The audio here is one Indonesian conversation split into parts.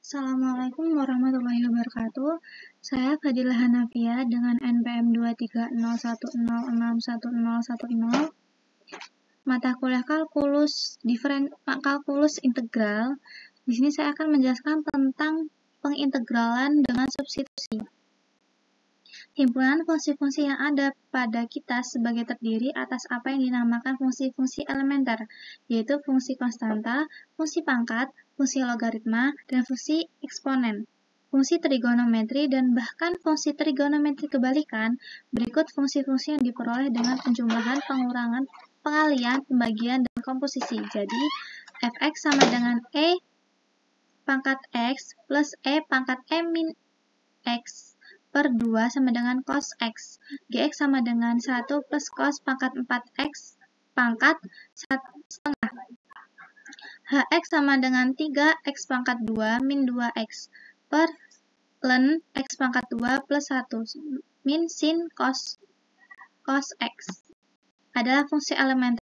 Assalamualaikum warahmatullahi wabarakatuh. Saya Fadilah Hanafia dengan NPM 23010610110. Mata kuliah kalkulus integral. Di sini saya akan menjelaskan tentang pengintegralan dengan substitusi. Himpunan fungsi-fungsi yang ada pada kita sebagai terdiri atas apa yang dinamakan fungsi-fungsi elementer, yaitu fungsi konstanta, fungsi pangkat, fungsi logaritma, dan fungsi eksponen, fungsi trigonometri, dan bahkan fungsi trigonometri kebalikan. Berikut fungsi-fungsi yang diperoleh dengan penjumlahan, pengurangan, pengalian, pembagian, dan komposisi. Jadi, fx sama dengan e pangkat x plus e pangkat e min x per 2 sama dengan cos x. Gx sama dengan 1 plus cos pangkat 4x pangkat 1/2. Hx sama dengan 3 x pangkat 2 min 2x per ln x pangkat 2 plus 1 min sin cos x adalah fungsi elementer.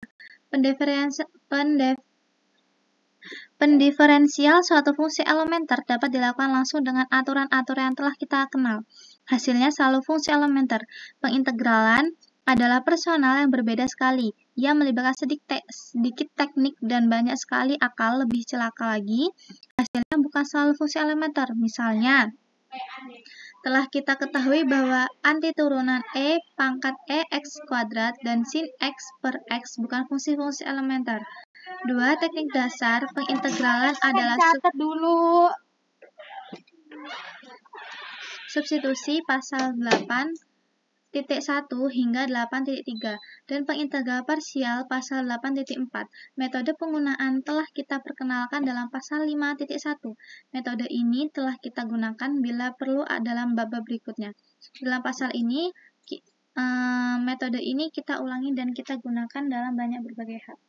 Pendiferensial suatu fungsi elementer dapat dilakukan langsung dengan aturan-aturan yang telah kita kenal. Hasilnya selalu fungsi elementer. Pengintegralan adalah personal yang berbeda sekali. Ia melibatkan sedikit teknik dan banyak sekali akal. Lebih celaka lagi, hasilnya bukan selalu fungsi elementer. Misalnya, telah kita ketahui bahwa anti turunan e pangkat e x kuadrat dan sin x per x bukan fungsi-fungsi elementer. Dua teknik dasar pengintegralan adalah substitusi pasal 8.1 hingga 8.3 dan pengintegral parsial pasal 8.4. Metode penggunaan telah kita perkenalkan dalam pasal 5.1. Metode ini telah kita gunakan bila perlu dalam bab berikutnya. Dalam pasal ini, metode ini kita ulangi dan kita gunakan dalam berbagai hal.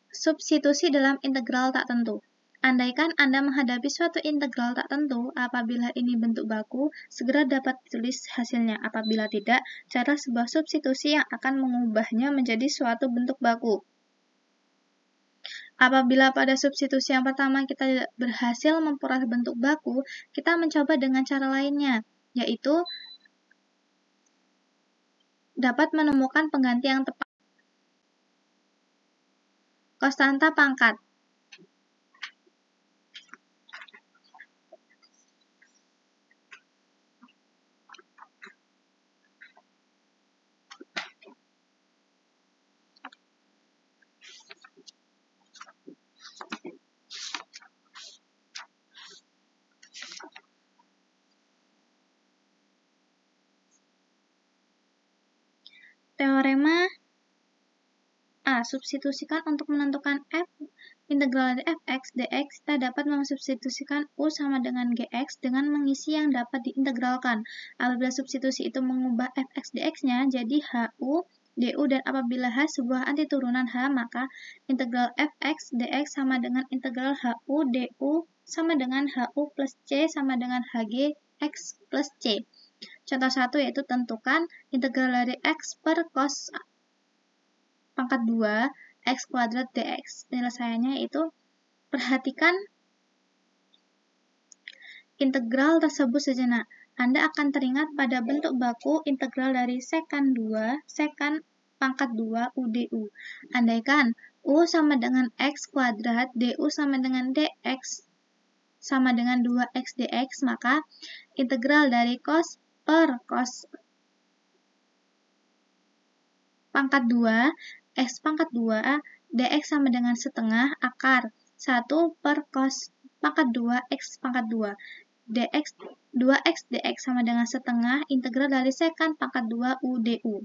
Substitusi dalam integral tak tentu. Andaikan Anda menghadapi suatu integral tak tentu, apabila ini bentuk baku, segera dapat ditulis hasilnya. Apabila tidak, carilah sebuah substitusi yang akan mengubahnya menjadi suatu bentuk baku. Apabila pada substitusi yang pertama kita berhasil memperoleh bentuk baku, kita mencoba dengan cara lainnya, yaitu dapat menemukan pengganti yang tepat. Konstanta pangkat. Teorema A. Substitusikan untuk menentukan f integral dari fx dx, kita dapat mensubstitusikan u sama dengan gx dengan mengisi yang dapat diintegralkan. Apabila substitusi itu mengubah fx dx-nya jadi hu, du, dan apabila h sebuah anti turunan h, maka integral fx dx sama dengan integral hu, du sama dengan hu plus c sama dengan hg x plus c. Contoh 1 yaitu tentukan integral dari x per cos pangkat 2 x kuadrat dx. Penyelesaiannya yaitu perhatikan integral tersebut sejenak. Anda akan teringat pada bentuk baku integral dari sekan 2 sekan pangkat 2 udu. Andaikan u sama dengan x kuadrat, du sama dengan dx sama dengan 2x dx, maka integral dari cos per cos pangkat 2 x pangkat 2 dx sama dengan setengah akar 1 per cos pangkat 2 x pangkat 2 dx 2x dx sama dengan setengah integral dari sekan pangkat 2 udu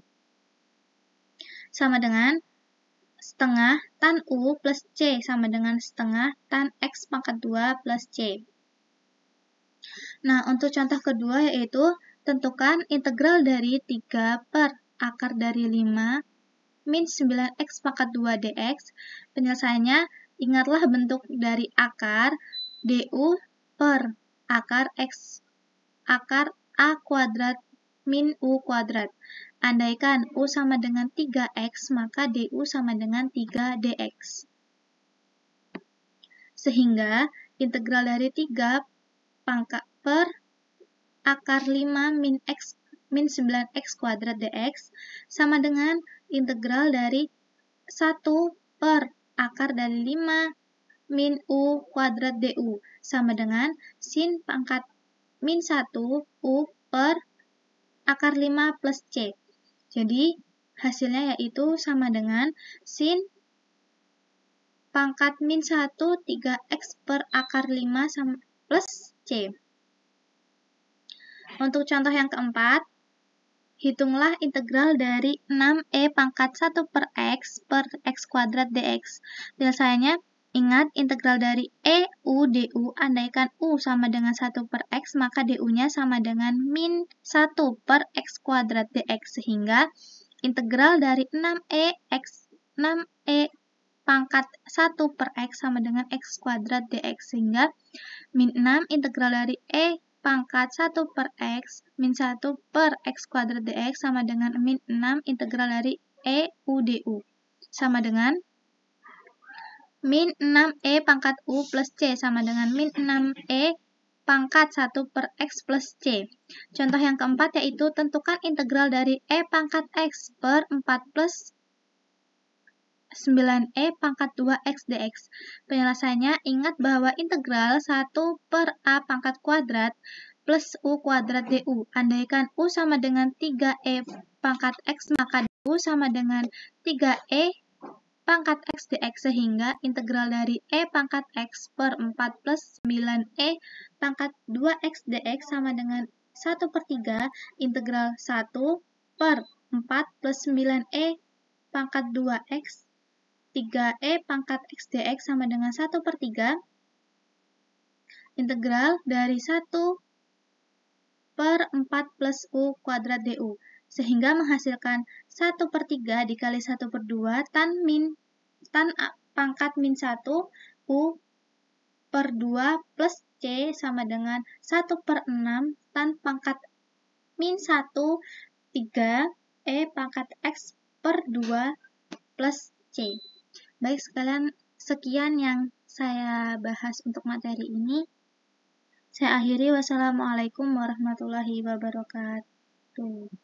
sama dengan setengah tan u plus c sama dengan setengah tan x pangkat 2 plus c. Nah, untuk contoh kedua yaitu tentukan integral dari 3 per akar dari 5 min 9x pangkat 2 dx. Penyelesaiannya, ingatlah bentuk dari akar du per akar x akar a kuadrat min u kuadrat. Andaikan u sama dengan 3x, maka du sama dengan 3 dx. Sehingga integral dari 3 pangkat per akar 5 min 9x kuadrat dx sama dengan integral dari 1 per akar dari 5 min u kuadrat du sama dengan sin pangkat min 1 u per akar 5 plus c. Jadi hasilnya yaitu sama dengan sin pangkat min 1 3x per akar 5 plus c. Untuk contoh yang keempat, hitunglah integral dari 6e pangkat 1 per x kuadrat dx. Biasanya ingat integral dari e u du, andaikan u sama dengan 1 per x, maka du-nya sama dengan min 1 per x kuadrat dx. Sehingga integral dari 6e pangkat 1 per x sama dengan x kuadrat dx. Sehingga min 6 integral dari e pangkat 1 per x min 1 per x kuadrat dx sama dengan min 6 integral dari e u du. Sama dengan min 6e pangkat u plus c sama dengan min 6e pangkat 1 per x plus c. Contoh yang keempat yaitu tentukan integral dari e pangkat x per 4 plus 9e pangkat 2x dx. Penjelasannya, ingat bahwa integral 1 per a pangkat kuadrat plus u kuadrat du. Andaikan u sama dengan 3e pangkat x, maka du sama dengan 3e pangkat x dx. Sehingga integral dari e pangkat x per 4 plus 9e pangkat 2x dx sama dengan 1 per 3 integral 1 per 4 plus 9e pangkat 2x 3e pangkat x dx sama dengan 1 per 3 integral dari 1 per 4 plus u kuadrat du. Sehingga menghasilkan 1 per 3 dikali 1 per 2 tan pangkat min 1 u per 2 plus c sama dengan 1 per 6 tan pangkat min 1 3 e pangkat x per 2 plus c. Baik, sekian yang saya bahas untuk materi ini. Saya akhiri, wassalamualaikum warahmatullahi wabarakatuh.